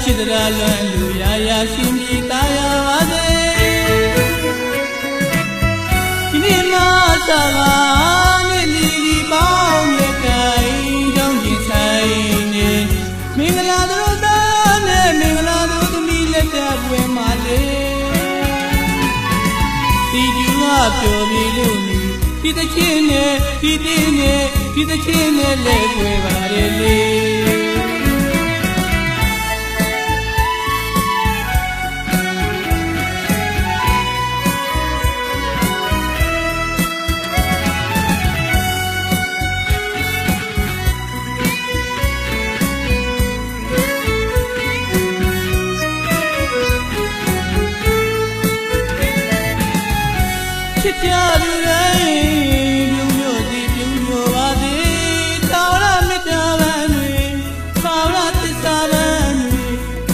ချစ်တရားလွမ်းလူရာရာရှင်ပြေတာယာပါစေဒီနေ့မှသာပါနဲ့လီလီပေါင်းမြတ်ကိုင်းကြောင်းကျင်ဆိုင်နေမင်္ဂလာတို့သားနဲ့မင်္ဂလာတို့သမီးလက်ထပ်ပွဲမှာလေဒီကျူကပျော်ပြေလို့ဒီတချင်းနဲ့ဒီတင်းနဲ့ဒီတချင်းနဲ့လဲခွဲပါလေချစ်ကြလူတိုင်းပြုံးမျိုးစီပြုံးမျိုးပါစေသာဝရမေတ္တာပန်းတွေသာဝရသစ္စာပန်းတွေ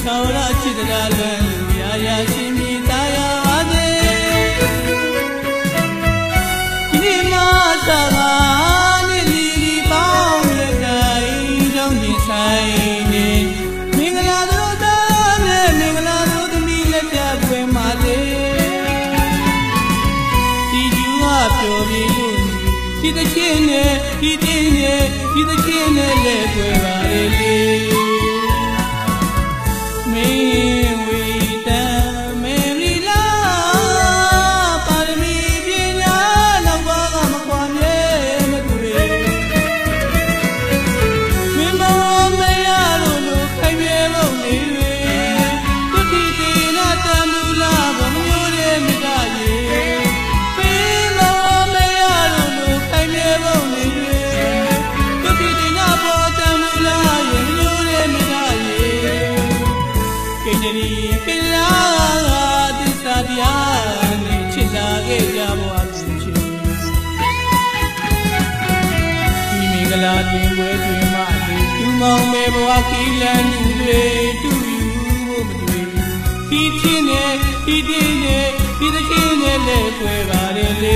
သာဝရချစ်တရားလွမ်းလူရာရာရှင်ပြေတာယာပါစေဒီနေ့မှသာပါနဲ့လီလီပေါင်းလက်ကိုင်းကြောင်းကျင်ဆိုင်နေမင်္ဂလာတို့သားနဲ့မင်္ဂလာတို့သမီးလက်ထပ်ပွဲမှာလေပျော်ပြေလို့ဒီတချင်းနဲ့ဒီတင်းနဲ့ဒီတချင်းနဲ့လဲခွဲပါလေမင်းဝေတံမေရီလာပါရမီပညာနောက်ဘာကမခွာမြဲမတွေ့မင်းမမရလို့ခိုင်မြဲလို့နေတွေသူတိတိနာတံမူလာဘမျိုးရဲ့မိသားရေကိလာသစ္စာတရားနဲ့ချစ်လာခဲ့ကြပါစေချစ်ဒီမင်္ဂလာတင်ပွဲတွင်မှသူမောင်မဲဘဝခီးလန်းသူတွေတူယူဖို့မတွေ့ဒီချင်းနဲ့ဒီတင်းနဲ့ဒီတချင်းနဲ့လဲခွဲပါလေ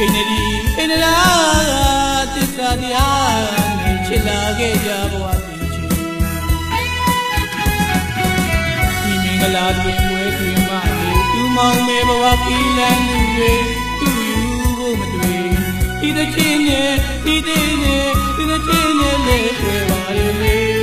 ကိနေဒီကိနလာသစ္စာတရားနဲ့ချစ်လာခဲ့ကြဘဝတည်ချီဒီမင်္ဂလာတွင်ပွဲတွင်မှသူမောင်မဲဘဝခီးလန်းသူတွေသူယူဖို့မတွေ့ဒီတချင်းနဲ့ဒီတင်းနဲ့ဒီတချင်းနဲ့လဲခွဲပါလေ